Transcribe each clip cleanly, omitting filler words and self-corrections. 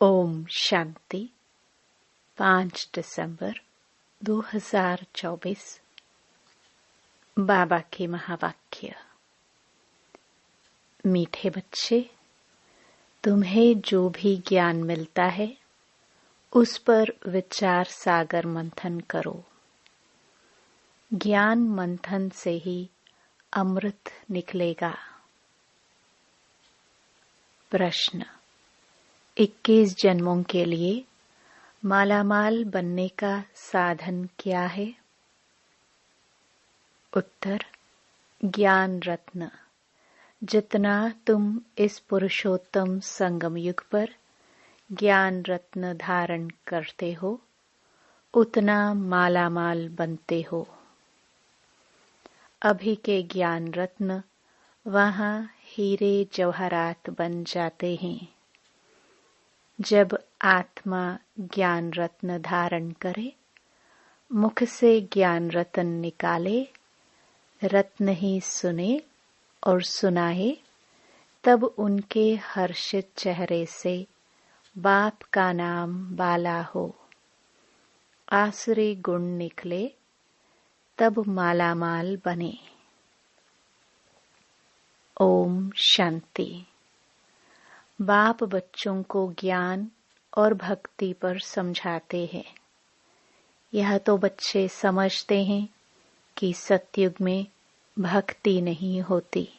ओम शांति। 5 दिसंबर 2024। बाबा के महावाक्य। मीठे बच्चे, तुम्हें जो भी ज्ञान मिलता है उस पर विचार सागर मंथन करो। ज्ञान मंथन से ही अमृत निकलेगा। प्रश्न: 21 जन्मों के लिए मालामाल बनने का साधन क्या है? उत्तर: ज्ञान रत्न। जितना तुम इस पुरुषोत्तम संगम युग पर ज्ञान रत्न धारण करते हो, उतना मालामाल बनते हो। अभी के ज्ञान रत्न वहां हीरे जवाहरात बन जाते हैं। जब आत्मा ज्ञान रत्न धारण करे, मुख से ज्ञान रत्न निकाले, रत्न ही सुने और सुनाए, तब उनके हर्षित चेहरे से बाप का नाम बाला हो। आसुरी गुण निकले, तब मालामाल बने। ओम शांति। बाप बच्चों को ज्ञान और भक्ति पर समझाते हैं। यह तो बच्चे समझते हैं कि सतयुग में भक्ति नहीं होती,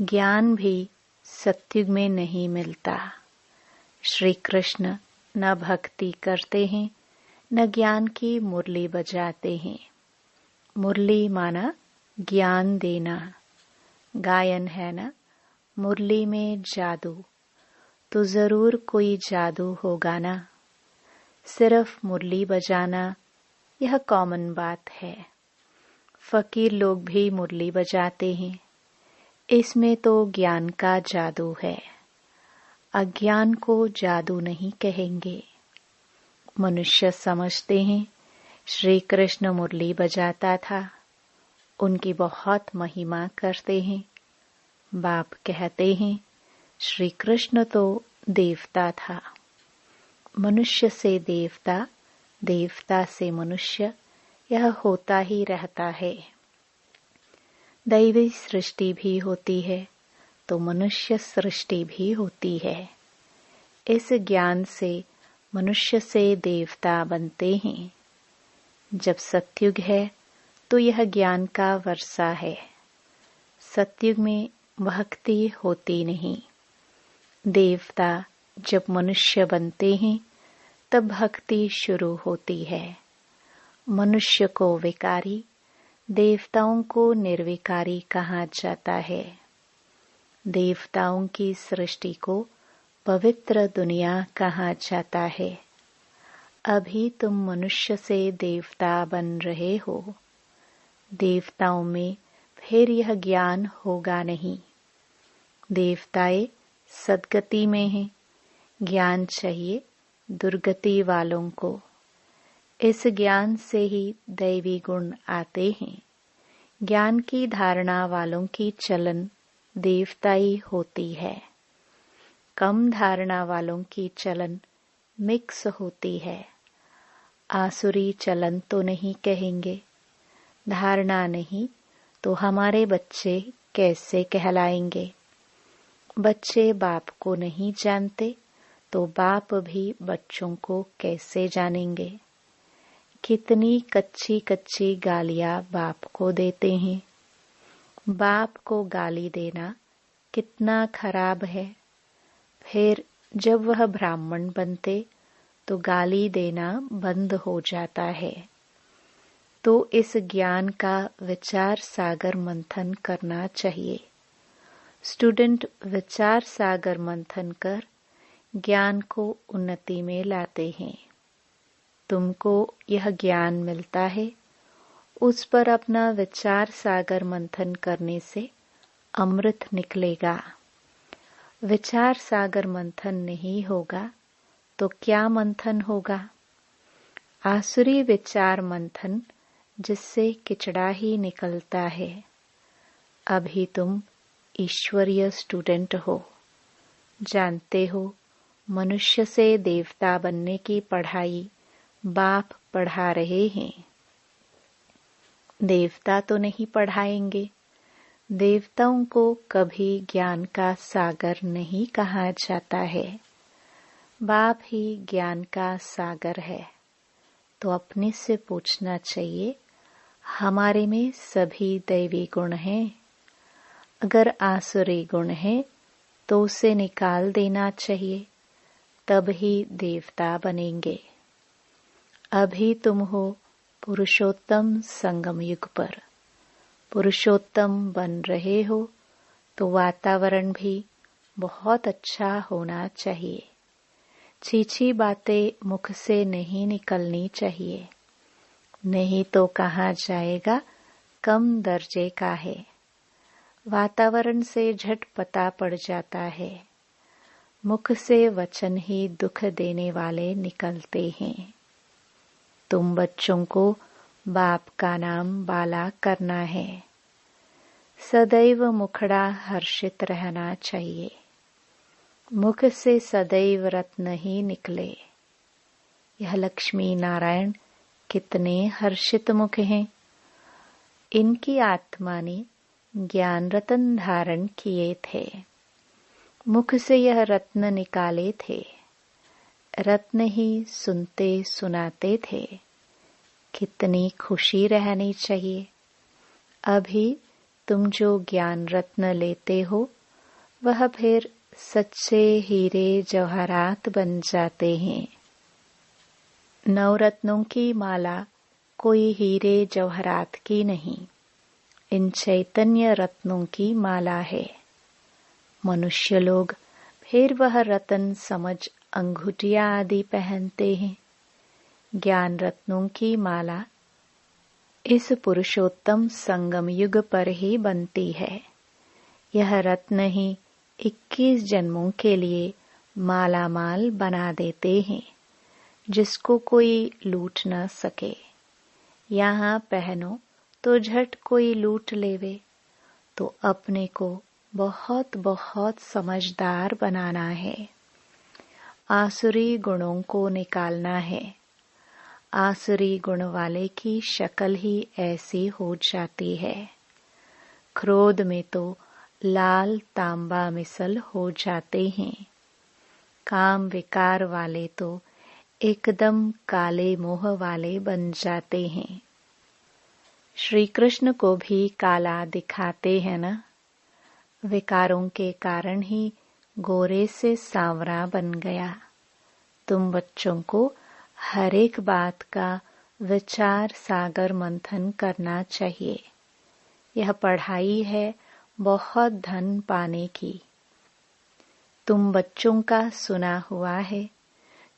ज्ञान भी सतयुग में नहीं मिलता। श्री कृष्ण न भक्ति करते हैं, न ज्ञान की मुरली बजाते हैं। मुरली माना ज्ञान देना, गायन है ना, मुरली में जादू, तो जरूर कोई जादू होगा ना। सिर्फ मुरली बजाना यह कॉमन बात है। फकीर लोग भी मुरली बजाते हैं, इसमें तो ज्ञान का जादू है। अज्ञान को जादू नहीं कहेंगे। मनुष्य समझते हैं श्री कृष्ण मुरली बजाता था, उनकी बहुत महिमा करते हैं। बाप कहते हैं श्री कृष्ण तो देवता था। मनुष्य से देवता, देवता से मनुष्य, यह होता ही रहता है। दैवी सृष्टि भी होती है तो मनुष्य सृष्टि भी होती है। इस ज्ञान से मनुष्य से देवता बनते हैं। जब सतयुग है तो यह ज्ञान का वर्षा है। सतयुग में भक्ति होती नहीं। देवता जब मनुष्य बनते हैं तब भक्ति शुरू होती है। मनुष्य को विकारी, देवताओं को निर्विकारी कहा जाता है। देवताओं की सृष्टि को पवित्र दुनिया कहा जाता है। अभी तुम मनुष्य से देवता बन रहे हो। देवताओं में फिर यह ज्ञान होगा नहीं। देवताएं सदगति में हैं, ज्ञान चाहिए दुर्गति वालों को। इस ज्ञान से ही दैवी गुण आते हैं। ज्ञान की धारणा वालों की चलन देवताई होती है। कम धारणा वालों की चलन मिक्स होती है। आसुरी चलन तो नहीं कहेंगे। धारणा नहीं तो हमारे बच्चे कैसे कहलाएंगे? बच्चे बाप को नहीं जानते तो बाप भी बच्चों को कैसे जानेंगे? कितनी कच्ची कच्ची गालियां बाप को देते हैं। बाप को गाली देना कितना खराब है। फिर जब वह ब्राह्मण बनते तो गाली देना बंद हो जाता है। तो इस ज्ञान का विचार सागर मंथन करना चाहिए। स्टूडेंट विचार सागर मंथन कर ज्ञान को उन्नति में लाते हैं। तुमको यह ज्ञान मिलता है, उस पर अपना विचार सागर मंथन करने से अमृत निकलेगा। विचार सागर मंथन नहीं होगा तो क्या मंथन होगा? आसुरी विचार मंथन, जिससे किचड़ा ही निकलता है। अभी तुम ईश्वरीय स्टूडेंट हो। जानते हो मनुष्य से देवता बनने की पढ़ाई बाप पढ़ा रहे हैं। देवता तो नहीं पढ़ाएंगे। देवताओं को कभी ज्ञान का सागर नहीं कहा जाता है। बाप ही ज्ञान का सागर है। तो अपने से पूछना चाहिए, हमारे में सभी दैवी गुण हैं। अगर आसुरी गुण है तो उसे निकाल देना चाहिए, तब ही देवता बनेंगे। अभी तुम हो पुरुषोत्तम संगम युग पर। पुरुषोत्तम बन रहे हो तो वातावरण भी बहुत अच्छा होना चाहिए। छीछी बातें मुख से नहीं निकलनी चाहिए, नहीं तो कहा जाएगा कम दर्जे का है। वातावरण से झट पता पड़ जाता है। मुख से वचन ही दुख देने वाले निकलते हैं। तुम बच्चों को बाप का नाम बाला करना है। सदैव मुखड़ा हर्षित रहना चाहिए। मुख से सदैव रत्न ही निकले। यह लक्ष्मी नारायण कितने हर्षित मुख हैं। इनकी आत्मा ने ज्ञान रत्न धारण किए थे। मुख से यह रत्न निकाले थे। रत्न ही सुनते सुनाते थे। कितनी खुशी रहनी चाहिए। अभी तुम जो ज्ञान रत्न लेते हो वह फिर सच्चे हीरे जवाहरात बन जाते हैं। नवरत्नों की माला कोई हीरे जवाहरात की नहीं, इन चैतन्य रत्नों की माला है। मनुष्य लोग फिर वह रत्न समझ अंगूठियां आदि पहनते हैं। ज्ञान रत्नों की माला इस पुरुषोत्तम संगम युग पर ही बनती है। यह रत्न ही 21 जन्मों के लिए माला माल बना देते हैं, जिसको कोई लूट न सके। यहाँ पहनो तो झट कोई लूट लेवे। तो अपने को बहुत बहुत समझदार बनाना है। आसुरी गुणों को निकालना है। आसुरी गुण वाले की शक्ल ही ऐसी हो जाती है। क्रोध में तो लाल तांबा मिसल हो जाते हैं। काम विकार वाले तो एकदम काले मोह वाले बन जाते हैं। श्री कृष्ण को भी काला दिखाते हैं ना। विकारों के कारण ही गोरे से सांवरा बन गया। तुम बच्चों को हर एक बात का विचार सागर मंथन करना चाहिए। यह पढ़ाई है बहुत धन पाने की। तुम बच्चों का सुना हुआ है,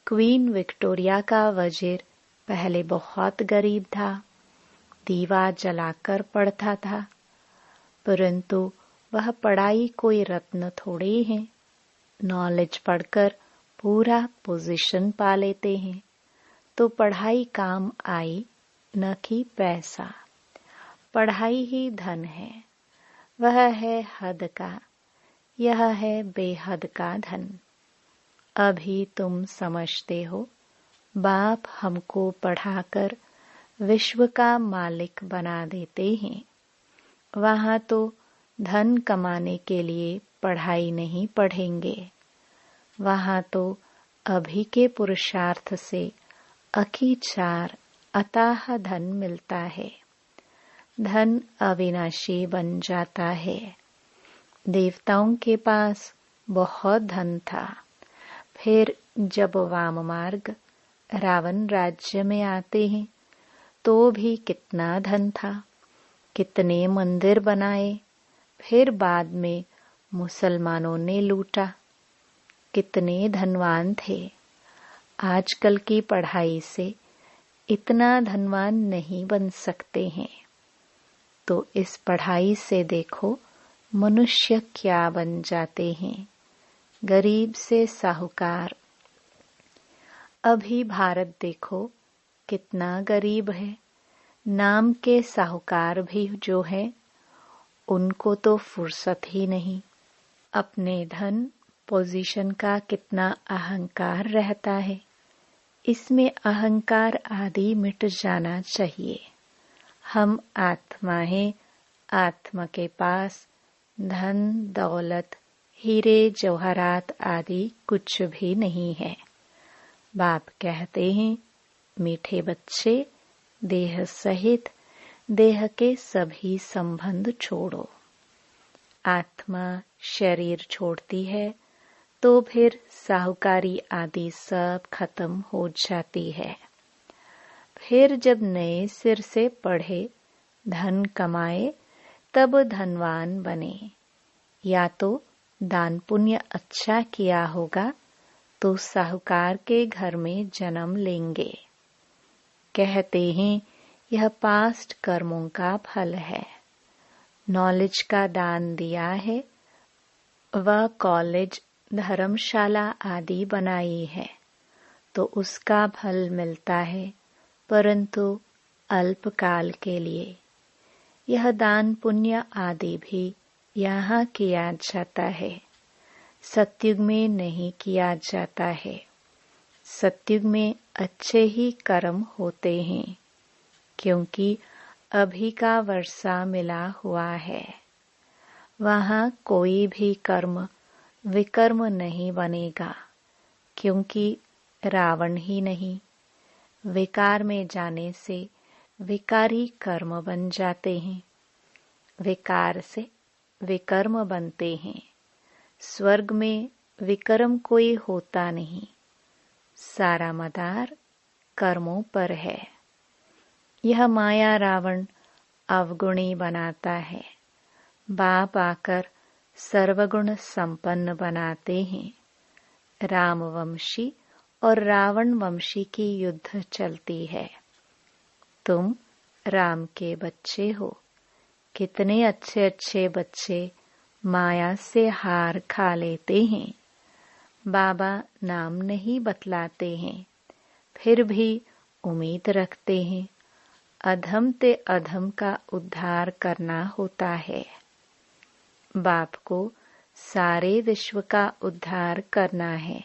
क्वीन विक्टोरिया का वजीर पहले बहुत गरीब था। दीवा जलाकर पढ़ता था, परंतु वह पढ़ाई कोई रत्न थोड़े है। नॉलेज पढ़कर पूरा पोजीशन पा लेते हैं। तो पढ़ाई काम आई, न कि पैसा। पढ़ाई ही धन है। वह है हद का, यह है बेहद का धन। अभी तुम समझते हो, बाप हमको पढ़ाकर विश्व का मालिक बना देते हैं। वहाँ तो धन कमाने के लिए पढ़ाई नहीं पढ़ेंगे। वहाँ तो अभी के पुरुषार्थ से अखिचार अथाह धन मिलता है। धन अविनाशी बन जाता है। देवताओं के पास बहुत धन था। फिर जब वाम मार्ग रावण राज्य में आते हैं तो भी कितना धन था। कितने मंदिर बनाए। फिर बाद में मुसलमानों ने लूटा। कितने धनवान थे। आजकल की पढ़ाई से इतना धनवान नहीं बन सकते हैं। तो इस पढ़ाई से देखो मनुष्य क्या बन जाते हैं। गरीब से साहूकार। अभी भारत देखो कितना गरीब है। नाम के साहूकार भी जो है उनको तो फुर्सत ही नहीं। अपने धन पोजीशन का कितना अहंकार रहता है। इसमें अहंकार आदि मिट जाना चाहिए। हम आत्मा हैं। आत्मा के पास धन दौलत हीरे जवाहरात आदि कुछ भी नहीं है। बाप कहते हैं, मीठे बच्चे, देह सहित देह के सभी संबंध छोड़ो। आत्मा शरीर छोड़ती है तो फिर साहूकारी आदि सब खत्म हो जाती है। फिर जब नए सिर से पढ़े, धन कमाए, तब धनवान बने। या तो दान पुण्य अच्छा किया होगा तो साहूकार के घर में जन्म लेंगे। कहते हैं यह पास्ट कर्मों का फल है। नॉलेज का दान दिया है, वह कॉलेज धर्मशाला आदि बनाई है तो उसका फल मिलता है, परंतु अल्पकाल के लिए। यह दान पुण्य आदि भी यहाँ किया जाता है, सतयुग में नहीं किया जाता है। सतयुग में अच्छे ही कर्म होते हैं, क्योंकि अभी का वर्षा मिला हुआ है। वहाँ कोई भी कर्म विकर्म नहीं बनेगा, क्योंकि रावण ही नहीं। विकार में जाने से विकारी कर्म बन जाते हैं, विकार से विकर्म बनते हैं। स्वर्ग में विकर्म कोई होता नहीं, सारा मदार कर्मों पर है। यह माया रावण अवगुणी बनाता है। बाप आकर सर्वगुण संपन्न बनाते हैं। रामवंशी और रावण वंशी की युद्ध चलती है। तुम राम के बच्चे हो। कितने अच्छे अच्छे बच्चे माया से हार खा लेते हैं। बाबा नाम नहीं बतलाते हैं, फिर भी उम्मीद रखते हैं। अधम ते अधम का उद्धार करना होता है। बाप को सारे विश्व का उद्धार करना है।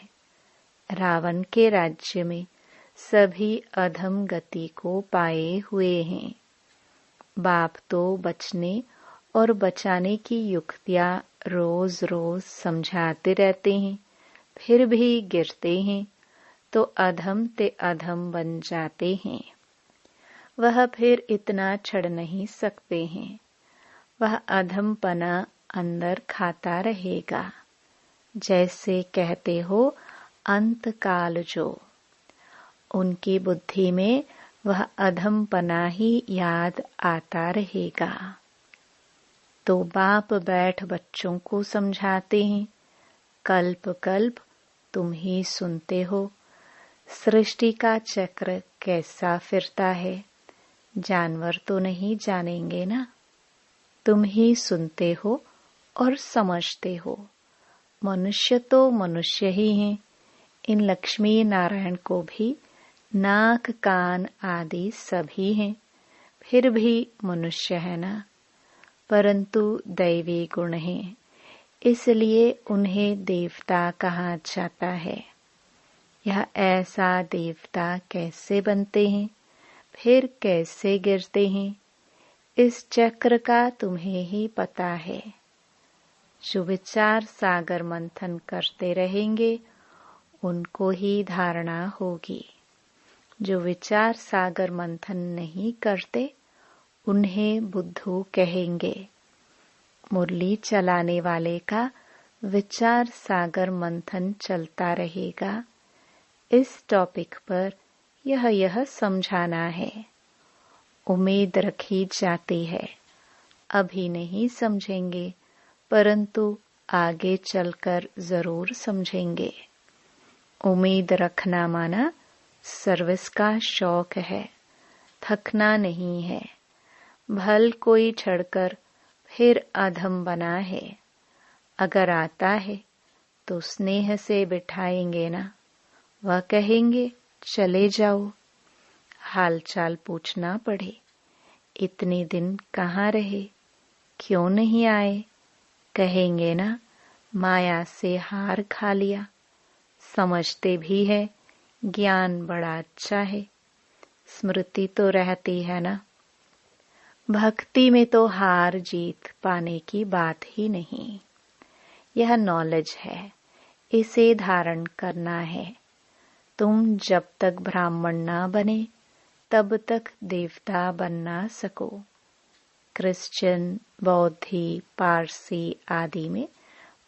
रावण के राज्य में सभी अधम गति को पाए हुए हैं। बाप तो बचने और बचाने की युक्तियां रोज रोज समझाते रहते हैं, फिर भी गिरते हैं तो अधम ते अधम बन जाते हैं। वह फिर इतना छड़ नहीं सकते हैं। वह अधमपना अंदर खाता रहेगा। जैसे कहते हो अंत काल जो, उनकी बुद्धि में वह अधमपना ही याद आता रहेगा। तो बाप बैठ बच्चों को समझाते हैं, कल्प कल्प तुम ही सुनते हो सृष्टि का चक्र कैसा फिरता है। जानवर तो नहीं जानेंगे ना, तुम ही सुनते हो और समझते हो। मनुष्य तो मनुष्य ही हैं। इन लक्ष्मी नारायण को भी नाक कान आदि सभी हैं, फिर भी मनुष्य है ना, परंतु दैवी गुण हैं, इसलिए उन्हें देवता कहा जाता है। यह ऐसा देवता कैसे बनते हैं, फिर कैसे गिरते हैं, इस चक्र का तुम्हें ही पता है। जो विचार सागर मंथन करते रहेंगे उनको ही धारणा होगी। जो विचार सागर मंथन नहीं करते उन्हें बुद्धू कहेंगे। मुरली चलाने वाले का विचार सागर मंथन चलता रहेगा। इस टॉपिक पर यह समझाना है। उम्मीद रखी जाती है, अभी नहीं समझेंगे, परंतु आगे चलकर जरूर समझेंगे। उम्मीद रखना माना सर्विस का शौक है, थकना नहीं है। भल कोई छड़कर फिर अधम बना है, अगर आता है तो स्नेह से बिठाएंगे ना, वह कहेंगे चले जाओ। हालचाल पूछना पड़े, इतने दिन कहाँ रहे, क्यों नहीं आए, कहेंगे ना माया से हार खा लिया। समझते भी है ज्ञान बड़ा अच्छा है, स्मृति तो रहती है ना। भक्ति में तो हार जीत पाने की बात ही नहीं। यह नॉलेज है, इसे धारण करना है। तुम जब तक ब्राह्मण ना बने तब तक देवता बन ना सको। क्रिश्चियन, बौद्धी, पारसी आदि में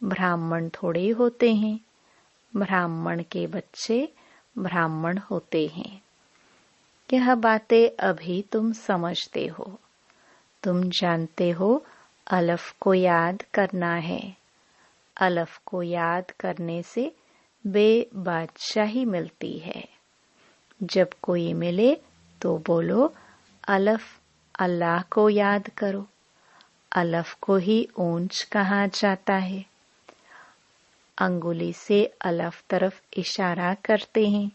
ब्राह्मण थोड़े होते हैं। ब्राह्मण के बच्चे ब्राह्मण होते हैं। यह बातें अभी तुम समझते हो। तुम जानते हो अलफ को याद करना है। अलफ को याद करने से बादशाही मिलती है। जब कोई मिले तो बोलो अलफ अल्लाह को याद करो। अलफ को ही ऊंच कहा जाता है। अंगुली से अलफ तरफ इशारा करते हैं।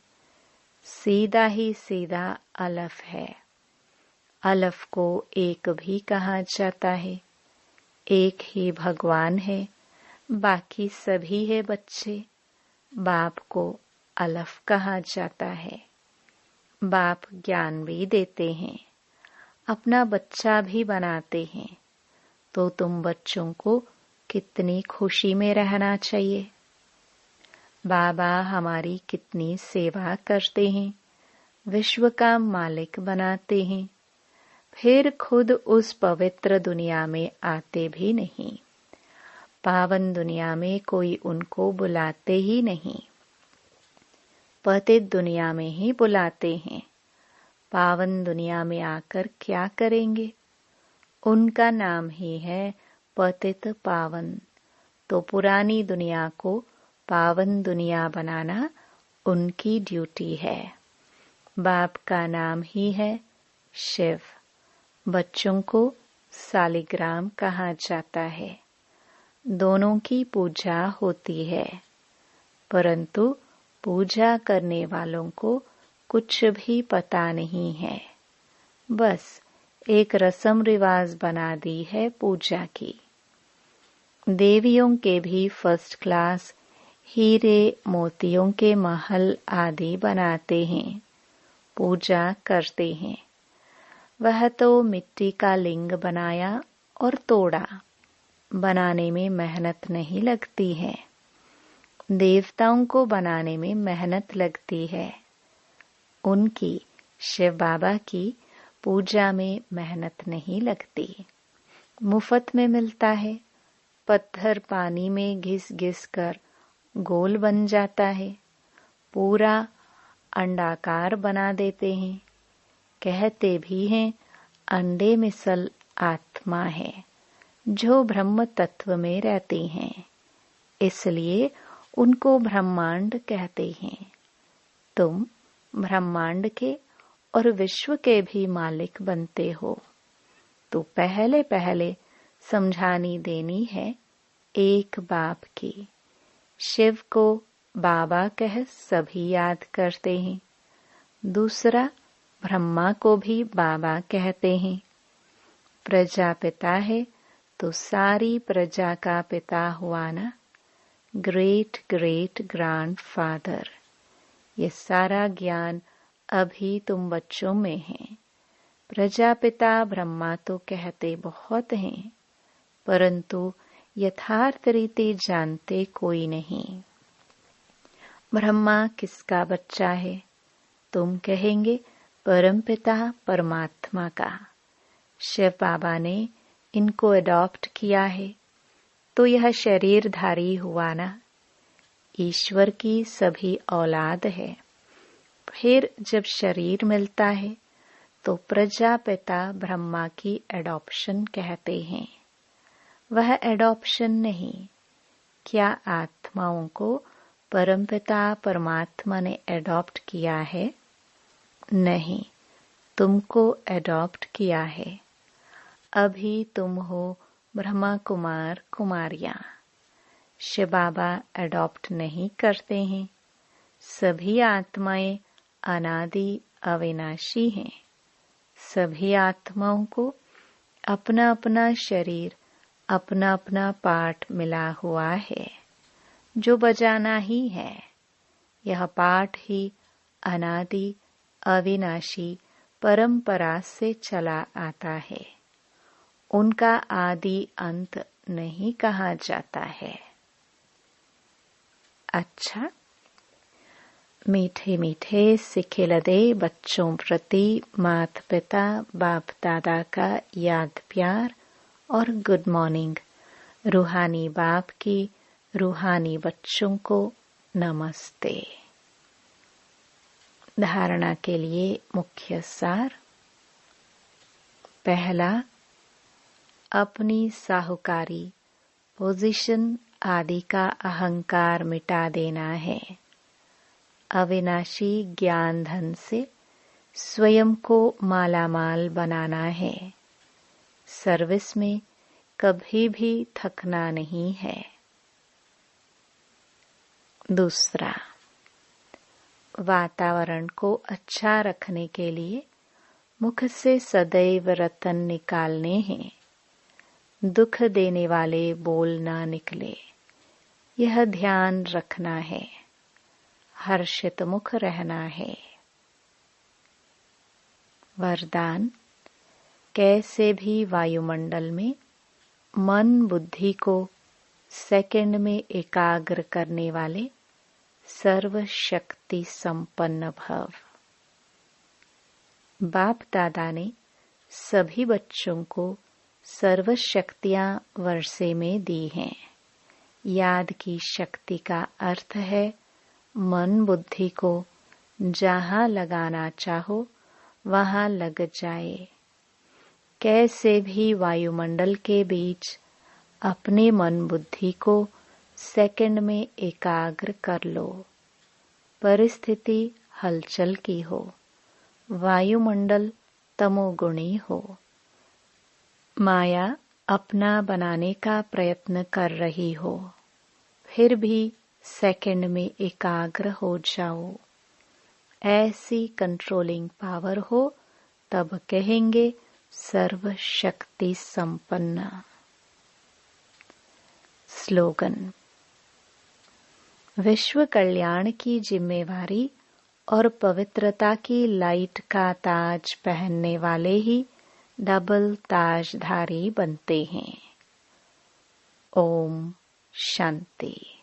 सीधा ही सीधा अलफ है। अलफ को एक भी कहा जाता है। एक ही भगवान है, बाकी सभी है बच्चे। बाप को अलफ कहा जाता है। बाप ज्ञान भी देते हैं, अपना बच्चा भी बनाते हैं। तो तुम बच्चों को कितनी खुशी में रहना चाहिए। बाबा हमारी कितनी सेवा करते हैं, विश्व का मालिक बनाते हैं, फिर खुद उस पवित्र दुनिया में आते भी नहीं। पावन दुनिया में कोई उनको बुलाते ही नहीं, पतित दुनिया में ही बुलाते हैं। पावन दुनिया में आकर क्या करेंगे? उनका नाम ही है पतित पावन। तो पुरानी दुनिया को पावन दुनिया बनाना उनकी ड्यूटी है। बाप का नाम ही है शिव। बच्चों को सालिग्राम कहा जाता है। दोनों की पूजा होती है, परंतु पूजा करने वालों को कुछ भी पता नहीं है। बस एक रस्म रिवाज बना दी है पूजा की। देवियों के भी फर्स्ट क्लास हीरे मोतियों के महल आदि बनाते हैं, पूजा करते हैं। वह तो मिट्टी का लिंग बनाया और तोड़ा। बनाने में मेहनत नहीं लगती है। देवताओं को बनाने में मेहनत लगती है। उनकी, शिव बाबा की पूजा में मेहनत नहीं लगती। मुफ्त में मिलता है। पत्थर पानी में घिस घिस कर गोल बन जाता है। पूरा अंडाकार बना देते हैं। कहते भी हैं अंडे में सल आत्मा है जो ब्रह्म तत्व में रहती हैं, इसलिए उनको ब्रह्मांड कहते हैं। तुम ब्रह्मांड के और विश्व के भी मालिक बनते हो। तो पहले पहले समझानी देनी है एक बाप की। शिव को बाबा कह सभी याद करते हैं। दूसरा, ब्रह्मा को भी बाबा कहते हैं। प्रजापिता है तो सारी प्रजा का पिता हुआ ना, ग्रेट ग्रेट ग्रैंड फादर। ये सारा ज्ञान अभी तुम बच्चों में है। प्रजापिता ब्रह्मा तो कहते बहुत हैं, परंतु यथार्थ रीति जानते कोई नहीं। ब्रह्मा किसका बच्चा है? तुम कहेंगे परमपिता परमात्मा का। शिव बाबा ने इनको अडॉप्ट किया है, तो यह शरीरधारी हुआ ना। ईश्वर की सभी औलाद है। फिर जब शरीर मिलता है तो प्रजापिता ब्रह्मा की एडॉप्शन कहते हैं। वह एडॉप्शन नहीं। क्या आत्माओं को परमपिता परमात्मा ने एडॉप्ट किया है? नहीं, तुमको एडॉप्ट किया है। अभी तुम हो ब्रह्मा कुमार कुमारियां। शिव बाबा एडॉप्ट नहीं करते हैं। सभी आत्माएं अनादि अविनाशी हैं। सभी आत्माओं को अपना अपना शरीर, अपना अपना पार्ट मिला हुआ है। जो बजाना ही है। यह पाठ ही अनादि अविनाशी परंपरा से चला आता है। उनका आदि अंत नहीं कहा जाता है। अच्छा, मीठे मीठे सिखिलदे बच्चों प्रति माता पिता बाप दादा का याद प्यार और गुड मॉर्निंग। रूहानी बाप की रूहानी बच्चों को नमस्ते। धारणा के लिए मुख्य सार। पहला, अपनी साहूकारी पोजीशन आदि का अहंकार मिटा देना है। अविनाशी ज्ञान धन से स्वयं को मालामाल बनाना है। सर्विस में कभी भी थकना नहीं है। दूसरा, वातावरण को अच्छा रखने के लिए मुख से सदैव रतन निकालने हैं। दुख देने वाले बोल ना निकले, यह ध्यान रखना है। हर्षित मुख रहना है। वरदान, कैसे भी वायुमंडल में मन बुद्धि को सेकंड में एकाग्र करने वाले सर्व शक्ति संपन्न भव। बाप दादा ने सभी बच्चों को सर्व शक्तियां वर्षे में दी हैं। याद की शक्ति का अर्थ है मन बुद्धि को जहां लगाना चाहो वहां लग जाए। कैसे भी वायुमंडल के बीच अपने मन बुद्धि को सेकंड में एकाग्र कर लो। परिस्थिति हलचल की हो, वायुमंडल तमोगुणी हो, माया अपना बनाने का प्रयत्न कर रही हो, फिर भी सेकंड में एकाग्र हो जाओ। ऐसी कंट्रोलिंग पावर हो तब कहेंगे सर्व शक्ति संपन्न। स्लोगन, विश्व कल्याण की जिम्मेवारी और पवित्रता की लाइट का ताज पहनने वाले ही डबल ताजधारी बनते हैं। ओम शांति।